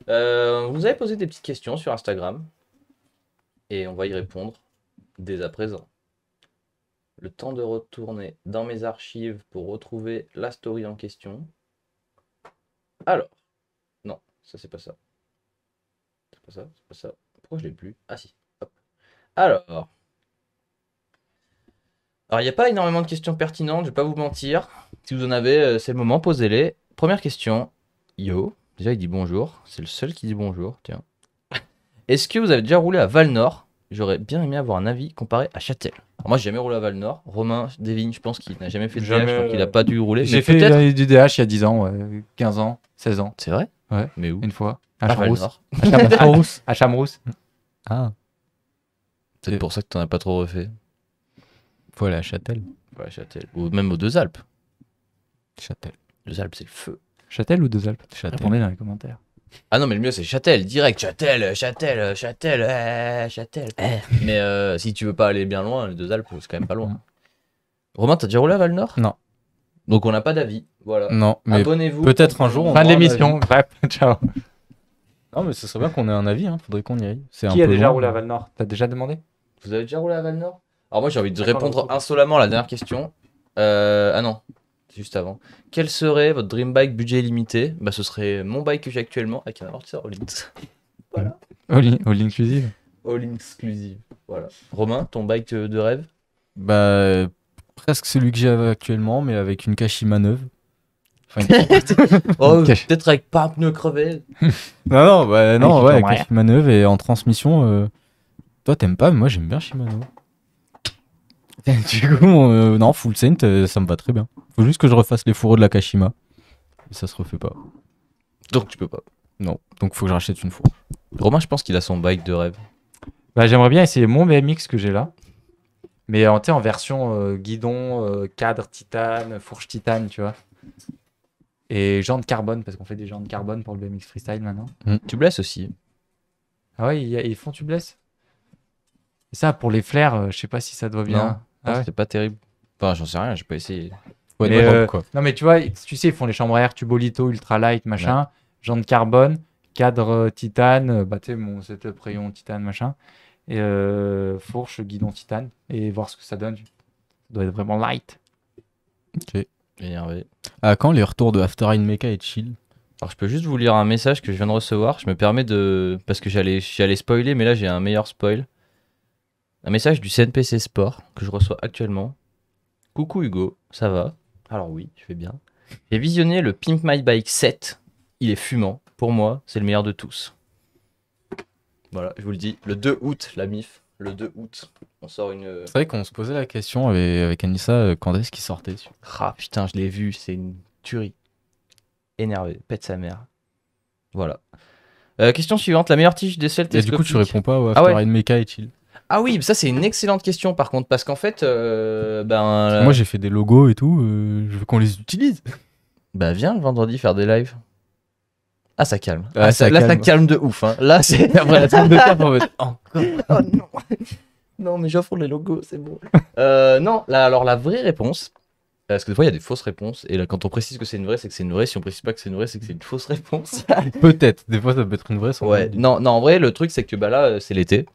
Vous avez posé des petites questions sur Instagram et on va y répondre dès à présent. Le temps de retourner dans mes archives pour retrouver la story en question. Alors, non, ça c'est pas ça. C'est pas ça, c'est pas ça. Pourquoi je l'ai plus? Ah si, hop. Alors, il n'y a pas énormément de questions pertinentes, je vais pas vous mentir. Si vous en avez, c'est le moment, posez-les. Première question. Yo, déjà il dit bonjour, c'est le seul qui dit bonjour, tiens. Est-ce que vous avez déjà roulé à Val-Nord? J'aurais bien aimé avoir un avis comparé à Châtel. Alors moi j'ai jamais roulé à Val-Nord. Romain, Devine, je pense qu'il n'a jamais fait de Jamais, DH, donc il a pas dû rouler. J'ai Mais fait peut-être. du DH il y a 10 ans, ouais. 15 ans, 16 ans. C'est vrai? Ouais, Mais où? une fois. À À Chamrousse. Val-Nord. À Chamrousse. À Chamrousse. Ah, C'est pour ça que t'en as pas trop refait. faut aller à Châtel. Ouais, Châtel. Ou même aux Deux Alpes. Châtel. Deux Alpes, c'est le feu. Châtel ou Deux Alpes? Châtel. Répondez dans les commentaires. Ah non, mais le mieux c'est Châtel, direct. Châtel. Mais si tu veux pas aller bien loin, les Deux Alpes, c'est quand même pas loin. Mm. Romain, t'as déjà roulé à Val-Nord? Non. Donc on n'a pas d'avis. Voilà. Non, mais Abonnez-vous. peut-être un jour, on Fin de aura un l'émission. Bref, ciao. non, mais ce serait bien qu'on ait un avis, hein. Faudrait qu'on y aille. C'est un Qui a peu déjà loin, roulé à mais- Val-Nord? T'as déjà demandé? Vous avez déjà roulé à Val-Nord? Alors moi j'ai envie de D'accord, répondre le insolemment à la dernière question. Ah non, juste avant. Quel serait votre dream bike budget limité? Bah ce serait mon bike que j'ai actuellement avec un amortisseur all-in. Voilà. All inclusive. All-in exclusive. Voilà. Romain, ton bike de rêve? Bah, presque celui que j'ai actuellement, mais avec une Kashima neuve. Enfin, Oh, Cache. peut-être avec pas un pneu crevé. non, bah, non, Avec ouais, une avec Kashima neuve et en transmission. Toi, t'aimes pas, mais moi, j'aime bien Shimano. Du coup, non, Full Saint, ça me va très bien. Faut juste que je refasse les fourreaux de la Kashima. Et ça se refait pas. Donc tu peux pas. Non, donc faut que je rachète une fourche. Romain, je pense qu'il a son bike de rêve. Bah, j'aimerais bien essayer mon BMX que j'ai là. Mais tu sais, en version guidon, cadre titane, fourche titane, tu vois. Et jantes carbone, parce qu'on fait des jantes carbone pour le BMX freestyle maintenant. Tu blesses aussi. Ah ouais, ils font tubeless. Et ça, pour les flares, je sais pas si ça doit bien. Non. Ah ouais. C'était pas terrible. Enfin, j'en sais rien, j'ai pas essayé. Ouais, Mais, drop, quoi. Non, mais tu vois, tu sais, ils font les chambres à air tubolito, ultralight, machin, jantes carbone, cadre titane, bah tu sais, mon setup rayon titane, machin, et fourche, guidon titane, et voir ce que ça donne. Ça doit être vraiment light. Énervé. À quand les retours de After Rain Mecha et Chill? Alors je peux juste vous lire un message que je viens de recevoir. Je me permets de... Parce que j'allais spoiler, mais là j'ai un meilleur spoil. Un message du CNPC Sport que je reçois actuellement. Coucou Hugo, ça va? Alors oui, je vais bien. J'ai visionné le Pimp My Bike 7. Il est fumant. Pour moi, c'est le meilleur de tous. Voilà, je vous le dis. Le 2 août, la MIF. Le 2 août. On sort une... C'est vrai qu'on se posait la question avec Anissa quand est-ce qu'il sortait dessus. Ah putain, je l'ai vu, c'est une tuerie. Énervé, pète sa mère. Voilà. Question suivante, la meilleure tige d'aisselle Et du coup, tu télescopique. réponds pas au Ah After ouais. Rain Mecha et Chill. Ah oui, ça c'est une excellente question par contre, parce qu'en fait, Moi, j'ai fait des logos et tout, je veux qu'on les utilise. bah viens le vendredi faire des lives. Ah ça calme. Ah, ça là ça calme. calme de ouf. Hein. Là c'est après la trame de terre, en mode, encore. Oh non. Non mais j'offre les logos, c'est bon. Non, là alors la vraie réponse, parce que des fois il y a des fausses réponses, et là quand on précise que c'est une vraie, c'est que c'est une vraie. Si on précise pas que c'est une vraie, c'est que c'est une fausse réponse. Peut-être, des fois, ça peut être une vraie. sans Ouais. doute. Non, en vrai le truc c'est que bah là c'est l'été.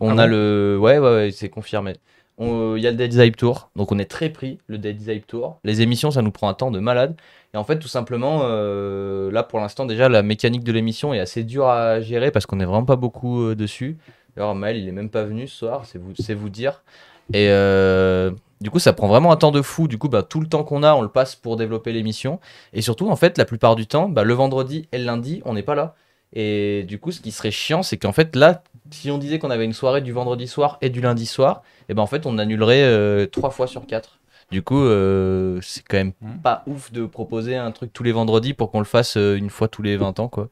On Ah a bon le... Ouais, c'est confirmé. Il y a le Dead Hype Tour, donc on est très pris, le Dead Hype Tour. Les émissions, ça nous prend un temps de malade. Et en fait, tout simplement, là pour l'instant, déjà, la mécanique de l'émission est assez dure à gérer parce qu'on est vraiment pas beaucoup dessus. D'ailleurs, Maël, il est même pas venu ce soir, c'est vous dire. Et du coup, ça prend vraiment un temps de fou. Du coup, bah, tout le temps qu'on a, on le passe pour développer l'émission. Et surtout, en fait, la plupart du temps, bah, le vendredi et le lundi, on n'est pas là. Et du coup, ce qui serait chiant, c'est qu'en fait, là, si on disait qu'on avait une soirée du vendredi soir et du lundi soir, et ben en fait, on annulerait 3 fois sur 4. Du coup, c'est quand même pas ouf de proposer un truc tous les vendredis pour qu'on le fasse une fois tous les 20 ans, quoi.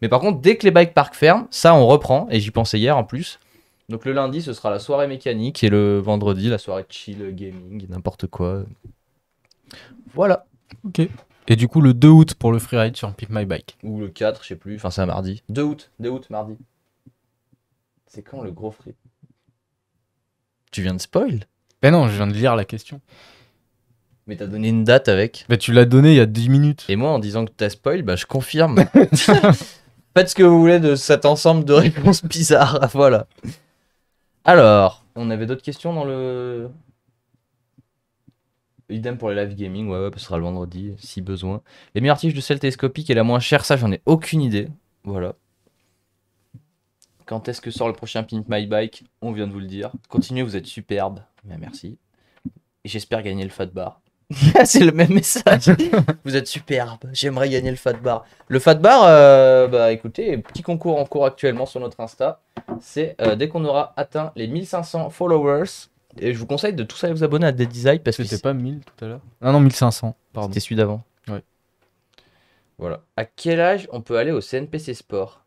Mais par contre, dès que les bike parks ferment, ça, on reprend, et j'y pensais hier en plus. Donc le lundi, ce sera la soirée mécanique, et le vendredi, la soirée chill, gaming, n'importe quoi. Voilà. Ok. Et du coup, le 2 août pour le freeride sur Pick My Bike. Ou le 4, je sais plus, enfin c'est un mardi. 2 août, mardi. C'est quand le gros free? Tu viens de spoil? Ben non, je viens de lire la question. Mais t'as donné une date avec. Ben tu l'as donné il y a 10 minutes. Et moi, en disant que t'as spoil, bah je confirme. Faites ce que vous voulez de cet ensemble de réponses bizarres. Voilà. Alors, on avait d'autres questions dans le. Idem pour les live gaming, ouais, ce sera le vendredi, si besoin. Les meilleures tiges de sel télescopique et la moins chère, ça j'en ai aucune idée. Voilà. Quand est-ce que sort le prochain Pimp My Bike? On vient de vous le dire. Continuez, vous êtes superbe. Bien, merci. Et j'espère gagner le fat bar. C'est le même message. Vous êtes superbe. J'aimerais gagner le fat bar. Le fat bar, bah écoutez, petit concours en cours actuellement sur notre Insta. C'est dès qu'on aura atteint les 1500 followers. Et je vous conseille de tous aller vous abonner à Dead Design parce que C'était pas 1000 tout à l'heure? Ah non, 1500, pardon. c'était celui d'avant. Ouais. Voilà. À quel âge on peut aller au CNPC Sport?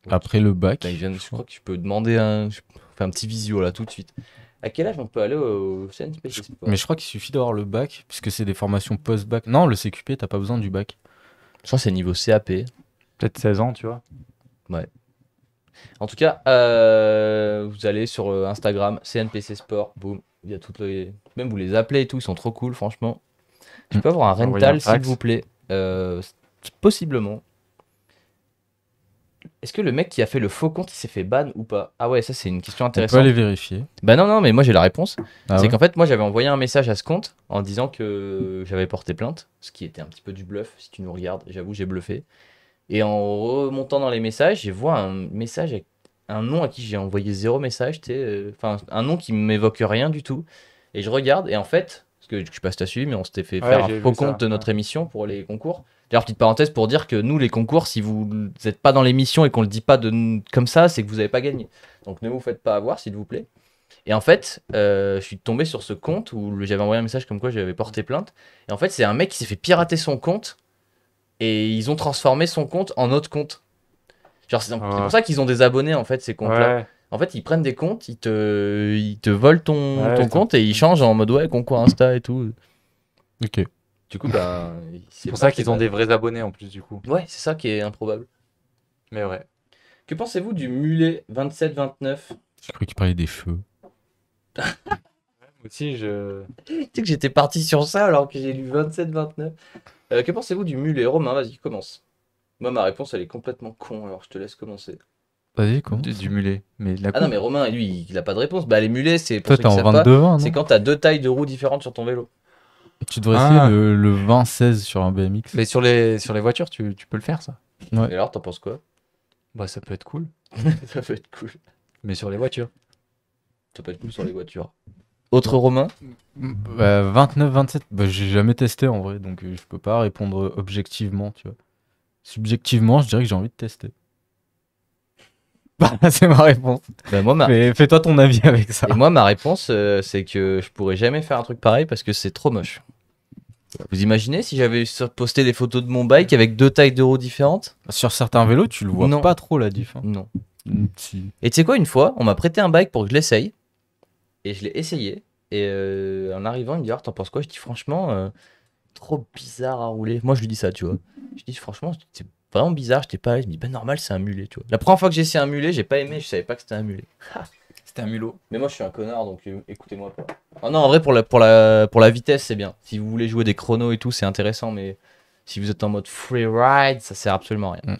Après le bac. Je crois que tu peux demander je fais un petit visio là tout de suite. À quel âge on peut aller au CNPC Sport? Mais je crois qu'il suffit d'avoir le bac, puisque c'est des formations post-bac. Non, le CQP, t'as pas besoin du bac. Je crois que c'est niveau CAP. Peut-être 16 ans, tu vois. En tout cas, vous allez sur Instagram, CNPC Sport, boum, il y a toutes les... Même vous les appelez et tout, ils sont trop cool, franchement. Je peux avoir un Envoyer un rental, s'il fax. vous plaît. Possiblement. Est-ce que le mec qui a fait le faux compte, il s'est fait ban ou pas? Ah ouais, ça c'est une question On peut intéressante. aller vérifier. Bah non, mais moi j'ai la réponse. Ah C'est ouais qu'en fait, moi j'avais envoyé un message à ce compte en disant que j'avais porté plainte, ce qui était un petit peu du bluff, si tu nous regardes, j'avoue, j'ai bluffé. Et en remontant dans les messages, j'ai vu un message avec un nom à qui j'ai envoyé zéro message, enfin un nom qui m'évoque rien du tout. Et je regarde, et en fait, parce que je sais pas si t'as suivi, mais on s'était fait Ouais, faire j'ai un vu faux ça, compte de notre ouais. émission pour les concours. D'ailleurs, petite parenthèse pour dire que nous, les concours, si vous n'êtes pas dans l'émission et qu'on le dit pas comme ça, c'est que vous n'avez pas gagné. Donc ne vous faites pas avoir, s'il vous plaît. Et en fait, je suis tombé sur ce compte où j'avais envoyé un message comme quoi j'avais porté plainte. Et en fait, c'est un mec qui s'est fait pirater son compte et ils ont transformé son compte en autre compte. Genre, c'est pour ça qu'ils ont des abonnés, en fait, ces comptes-là. Ouais. En fait, ils prennent des comptes, ils te volent ton Ouais, compte et ils changent en mode ouais, concours Insta et tout. Ok. Du coup, bah. C'est pour ça qu'ils ont des vrais abonnés en plus, du coup. Ouais, c'est ça qui est improbable. Mais ouais. Que pensez-vous du mulet 27-29? J'ai cru qu'il parlait des cheveux. Aussi, je. Tu sais que j'étais parti sur ça alors que j'ai lu 27-29. Que pensez-vous du mulet? Romain, vas-y, commence. Moi, ma réponse, elle est complètement con, alors je te laisse commencer. Vas-y, comment Du mulet. Mais la Ah non, coupe. mais Romain, lui, il a pas de réponse. Bah, les mulets, c'est pour Toi, ceux t'es qui en savent pas, 22-20, non c'est quand t'as deux tailles de roues différentes sur ton vélo. Tu devrais Ah. essayer le 20-16 sur un BMX. Mais sur les voitures, tu peux le faire, ça. Ouais. Et alors, t'en penses quoi? Bah, ça peut être cool. Ça peut être cool. Mais sur les voitures. Ça peut être cool sur les voitures. Autre Romain? 29-27, bah, j'ai jamais testé en vrai, donc je peux pas répondre objectivement, tu vois. Subjectivement, je dirais que j'ai envie de tester. Bah, c'est ma réponse. Bah, moi, Fais-toi ton avis avec ça. Et moi, ma réponse, c'est que je pourrais jamais faire un truc pareil parce que c'est trop moche. Vous imaginez si j'avais posté des photos de mon bike avec deux tailles de roues différentes? Sur certains vélos, tu le vois Non. pas trop la diff. Hein. Non. Si. Et tu sais quoi, une fois, on m'a prêté un bike pour que je l'essaye. Et je l'ai essayé. Et en arrivant, il me dit, alors, t'en penses quoi? Je dis, franchement, trop bizarre à rouler. Moi, je lui dis ça, tu vois. Je dis, franchement, c'est vraiment bizarre, j'étais pas à l'aise. Je me dis, bah, normal, c'est un mulet, tu vois. La première fois que j'ai essayé un mulet, j'ai pas aimé, je savais pas que c'était un mulet. C'était un mulot. Mais moi, je suis un connard, donc écoutez-moi pas. Ah non, en vrai, pour la vitesse, c'est bien. Si vous voulez jouer des chronos et tout, c'est intéressant, mais si vous êtes en mode free ride, ça sert absolument à rien.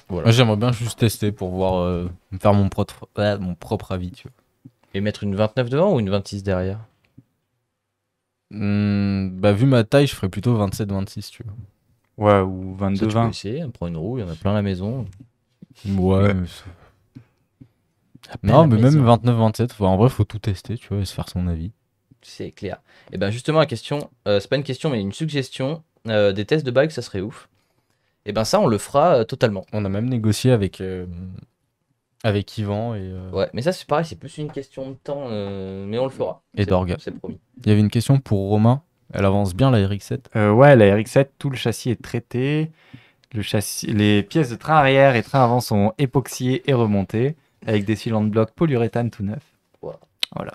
Voilà. Moi, j'aimerais bien juste tester pour voir, me faire mon propre avis, tu vois. Et mettre une 29 devant ou une 26 derrière? Bah, vu ma taille, je ferais plutôt 27-26, tu vois. Ouais, ou Ça, tu peux 22-20. essayer, on prend une roue, il y en a plein à la maison. Ouais, mais Plein à non, la mais maison. même 29-27, en vrai, faut tout tester, tu vois, et se faire son avis. C'est clair. Et ben justement, la question, c'est pas une question, mais une suggestion. Des tests de bike, ça serait ouf. Et ben ça, on le fera totalement. On a même négocié avec Yvan et Ouais, mais ça, c'est pareil, c'est plus une question de temps, mais on le fera. Et C'est- d'orga. C'est promis. il y avait une question pour Romain. Elle avance bien la RX-7. Ouais, la RX-7, tout le châssis est traité. Les pièces de train arrière et train avant sont époxyées et remontées avec des cylindres de bloc polyuréthane tout neuf. Wow. Voilà.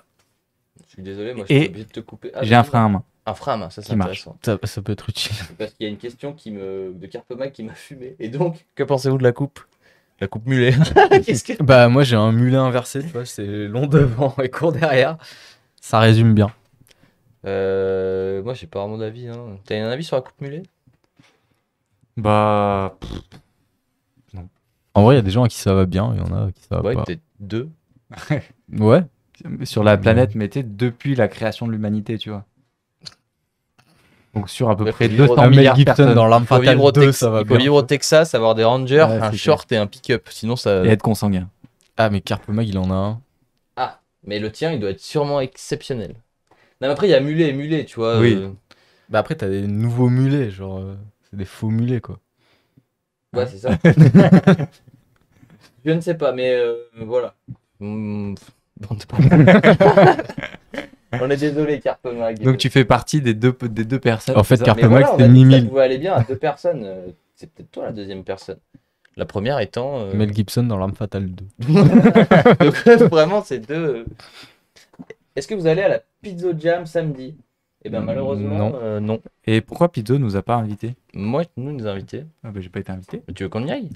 Je suis désolé, moi, je Et suis obligé de te couper. Ah, J'ai un vas-y, frein à main. Un frein à main, ça c'est qui marche. intéressant. Ça peut être utile. Parce qu'il y a une question de Carpomac qui m'a fumé. Et donc, que pensez-vous de la coupe? La coupe mulet. Qu'est-ce que... Bah, moi, j'ai un mulet inversé, tu vois, c'est long devant et court derrière. Ça résume bien. Moi, j'ai pas vraiment d'avis. Hein. T'as un avis sur la coupe mulet? Bah. En vrai, il y a des gens à qui ça va bien, il y en a à qui ça va Ouais, pas. peut-être 2. Ouais. Sur la planète, mais tu sais, depuis la création de l'humanité, tu vois. Donc sur à peu Ouais, près faut vivre 200 Ah, Mel milliards de Gibson personnes. dans L'Arme Il faut Fatale vivre 2, ça va il faut bien. vivre au Texas, avoir des rangers, Ouais, un c'est short et un pick-up. Sinon, ça. Et être consanguin. Ah, mais Carpemag, il en a un. Ah, mais le tien, il doit être sûrement exceptionnel. Non, mais après, il y a mulet et mulet, tu vois. Oui. Bah après, t'as des nouveaux mulets, genre... c'est des faux mulets, quoi. Ouais, c'est ça. Je ne sais pas, mais voilà. Bon, t'es pas- On est désolé, Carpemag. Donc tu fais partie des deux personnes. En fait, c'est ça Mais Carpemag, voilà, on c'est a dit que ça Mimile. pouvait aller bien à 2 personnes. C'est peut-être toi la deuxième personne. La première étant. Mel Gibson dans L'Arme Fatale 2. Donc vraiment, c'est 2. Est-ce que vous allez à la Pizza Jam samedi? Eh bien, malheureusement, Non. non. Et pourquoi Pizzo nous a pas invités? Moi, nous invités. Ah bah j'ai pas été invité. Tu veux qu'on y aille?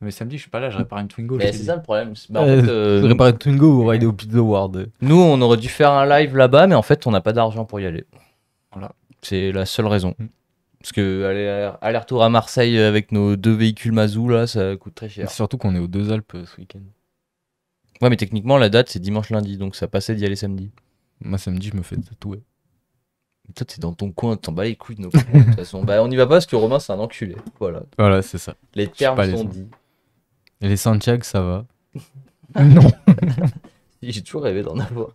Mais samedi je suis pas là, je répare une Twingo. Mais je t'ai c'est dit. ça le problème. Bah, en fait, Réparer Twingo ou rider au Pizza World. nous, on aurait dû faire un live là-bas, mais en fait, on n'a pas d'argent pour y aller. Voilà. C'est la seule raison. Mm. Parce que aller-retour à Marseille avec nos 2 véhicules Mazou, là, ça coûte très cher. Surtout qu'on est aux Deux Alpes ce week-end. Ouais, mais techniquement, la date, c'est dimanche-lundi, donc ça passait d'y aller samedi. Moi, samedi, je me fais tatouer. Toi, t'es dans ton coin, t'en bats les couilles de nos coins, de toute façon. Bah, on y va pas parce que Romain, c'est un enculé. Voilà. Voilà, c'est ça. Les sais termes pas les sont sons. dits. Et les Santiago, ça va. Non. J'ai toujours rêvé d'en avoir.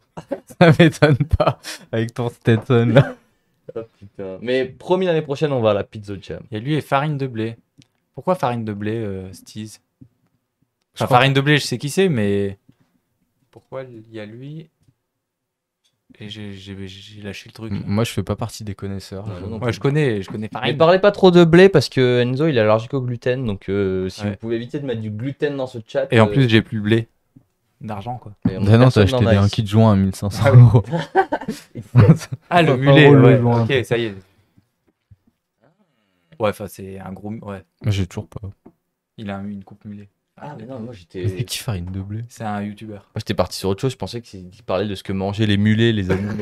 Ça m'étonne pas. Avec ton Stetson, là. Oh, putain. Mais promis, l'année prochaine, on va à la Pizza Jam. Et lui est farine de blé. Pourquoi farine de blé, Steez? Je Enfin, crois farine de blé, je sais qui c'est, mais pourquoi il y a lui et j'ai lâché le truc. Moi, je fais pas partie des connaisseurs. Ouais, non, Ouais, je connais Mais farine. parlez pas trop de blé parce que Enzo, il est allergique au gluten. Donc, si Ouais. vous pouvez éviter de mettre du gluten dans ce chat. Et en plus, j'ai plus le blé d'argent quoi. et Ah non, t'as personne acheté n'en a un ici. kit joint à 1500 Ah oui. euros. Ah, le Pas mulet, drôle, ouais. le joint. Ok, ça y est. Ouais, enfin, c'est un gros. Ouais, Moi, j'ai toujours pas. il a une coupe mulet. Ah, mais non, moi C'est j'étais. qui farine de blé? C'est un youtubeur. Moi, j'étais parti sur autre chose. Je pensais qu'il parlait de ce que mangeaient les mulets, les animaux.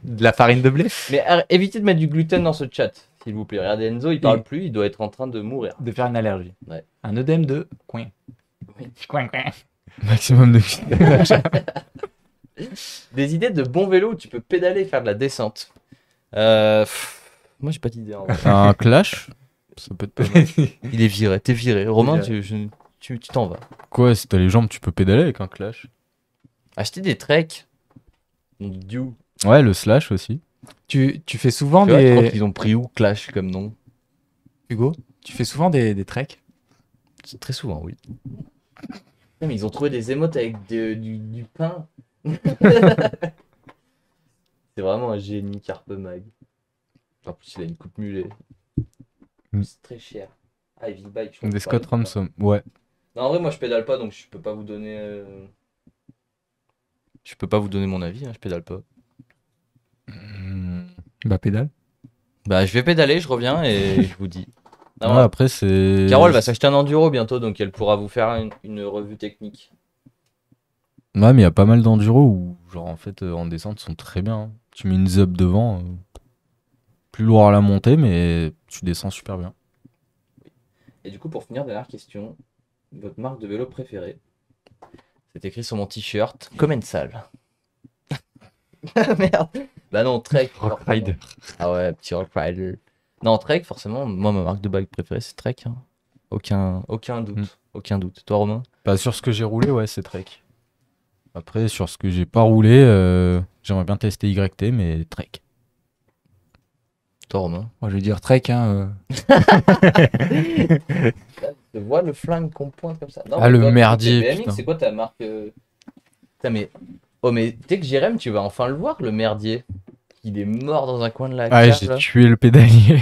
De la farine de blé? Mais évitez de mettre du gluten dans ce chat, s'il vous plaît. Regardez Enzo, il parle plus, il doit être en train de mourir. De faire une allergie. Ouais. Un œdème de coin. Oui. Coin. Maximum de. Des idées de bon vélo où tu peux pédaler et faire de la descente. Moi, j'ai pas d'idée. En vrai. Un clash? Ça peut être pas mal. Il est viré, t'es viré. Romain, Viré. tu t'en vas. Quoi, si t'as les jambes, tu peux pédaler avec un clash? Acheter des treks. Dieu. Ouais, le slash aussi. Tu fais souvent Tu vois, je crois des. qu'ils ont pris où Clash comme nom? Hugo, tu fais souvent des treks? C'est très souvent, oui. Non, mais ils ont trouvé des émotes avec du pain. C'est vraiment un génie, Carpemag. En plus, il a une coupe mulet. Mm. C'est très cher. Ah, Heavy Bike, je crois Des que Scott tu parlais de ça. Ransom. Ouais. Non, en vrai, moi, je pédale pas, donc je peux pas vous donner... Je peux pas vous donner mon avis, hein, je pédale pas. Bah, pédale. Bah, je vais pédaler, je reviens et je vous dis. Non, Ouais, après, c'est. Carole va s'acheter un enduro bientôt, donc elle pourra vous faire une revue technique. Ouais, mais il y a pas mal d'enduro où, genre, en fait, en descente, sont très bien. Hein. Tu mets une zub devant. Plus lourd à la montée, mais tu descends super bien. Et du coup, pour finir, dernière question. Votre marque de vélo préférée? C'est écrit sur mon t-shirt. Commensal. Merde. Bah non, Trek. Rock forcément. Rider. Ah ouais, petit Rock Rider. Non, Trek, forcément. Moi, ma marque de bike préférée, c'est Trek. Hein. Aucun doute. Mm. Aucun doute. Toi, Romain? Bah, sur ce que j'ai roulé, ouais, c'est Trek. Après, sur ce que j'ai pas roulé, j'aimerais bien tester YT, mais Trek. Toi, Romain? Moi, je vais dire trek, hein. Tu vois le flingue qu'on pointe comme ça? Non, Ah, mais le toi, merdier, t'es BMX, putain. c'est quoi ta marque Putain, mais... Oh, mais tu sais que Jérém, tu vas enfin le voir, le merdier. Il est mort dans un coin de la Ah, cage, j'ai là. tué le pédalier.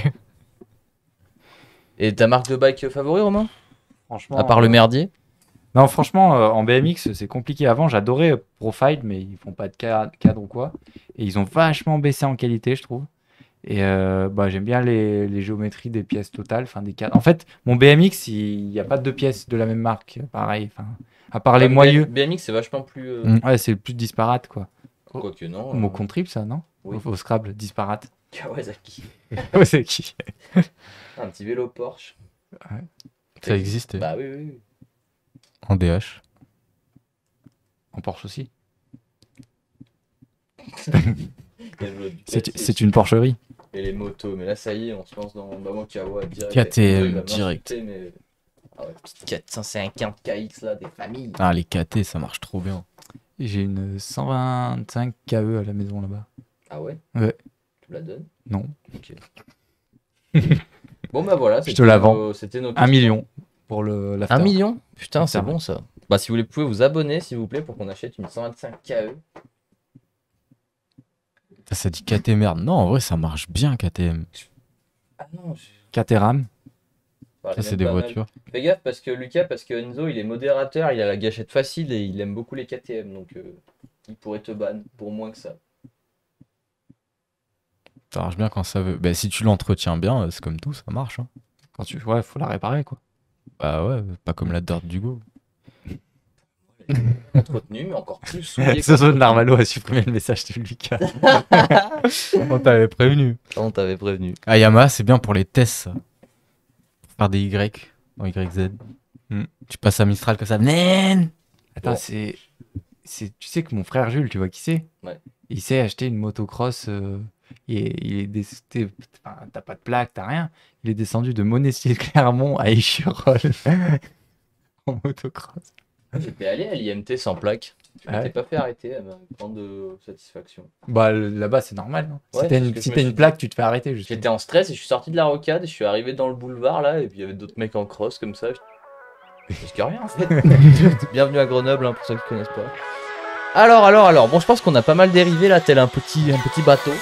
Et ta marque de bike favori, Romain? Franchement. À part le merdier? Non, franchement, en BMX, c'est compliqué. Avant, j'adorais Profile, mais ils font pas de cadre ou quoi. Et ils ont vachement baissé en qualité, je trouve. Et bah, j'aime bien les géométries des pièces totales, enfin des cadres. En fait, mon BMX, il n'y a pas deux pièces de la même marque, pareil. Enfin, à part les moyeux. BMX, c'est vachement plus... Mm. Ouais, c'est le plus disparate, quoi. Quoique non. Mot contrib, ça, non? Oui. Au Scrabble, disparate. Kawasaki. Ouais, c'est qui? Un petit vélo Porsche. Ouais. Ça existait. Bah oui, oui. En DH. En Porsche aussi. C'est C'est une porcherie. Et les motos, mais là ça y est, on se lance dans Bamakawa direct. KTM, Il va direct. m'insulter, mais... Ah ouais, petite 450 KX là, des familles. Ah, les KT, ça marche trop bien. J'ai une 125 KE à la maison là-bas. Ah ouais? Ouais. Tu me la donnes? Non. Ok. Bon bah voilà, Je te la vends. C'était nos 1 questions. million pour le l'after. 1 million? Putain, c'est After. bon ça. Bah si vous voulez, pouvez vous abonner s'il vous plaît pour qu'on achète une 125 KE. Ça dit KT merde. Non, en vrai, ça marche bien, KTM. Ah non, Caterham. parlais Ça, c'est même des pas mal. voitures. Fais gaffe parce que Lucas, parce que Enzo il est modérateur, il a la gâchette facile et il aime beaucoup les KTM donc il pourrait te ban pour moins que ça. Ça marche bien quand ça veut. Bah, si tu l'entretiens bien, c'est comme tout, ça marche. Hein. Quand tu... Ouais, faut la réparer quoi. Bah ouais, pas comme la Dirt du Go. Entretenu, mais encore plus souillé. Zozo de Narvalo a supprimé le message de Lucas. On t'avait prévenu. On t'avait prévenu. Ah, Yamaha, c'est bien pour les tests, ça. Pour faire des Y en YZ. Tu passes à Mistral comme ça. Nen. Attends, Bon. c'est... Tu sais que mon frère Jules, tu vois qui c'est? Ouais. Il s'est acheté une motocross. Enfin, t'as pas de plaque, t'as rien. Il est descendu de Monestier-Clermont à Échirolles en motocross. J'étais allé à l'IMT sans plaque. Je Ah m'étais ouais. pas fait arrêter à ma grande satisfaction. Bah là-bas, c'est normal. Non Ouais, si t'as c'est ce une, que si je me t'as suis une dit. plaque, tu te fais arrêter. Justement. J'étais en stress et je suis sorti de la rocade et je suis arrivé dans le boulevard là et puis il y avait d'autres mecs en cross comme ça. Parce qu'il y a rien en fait. Bienvenue à Grenoble hein, pour ceux qui connaissent pas. Alors, bon je pense qu'on a pas mal dérivé là tel un petit bateau.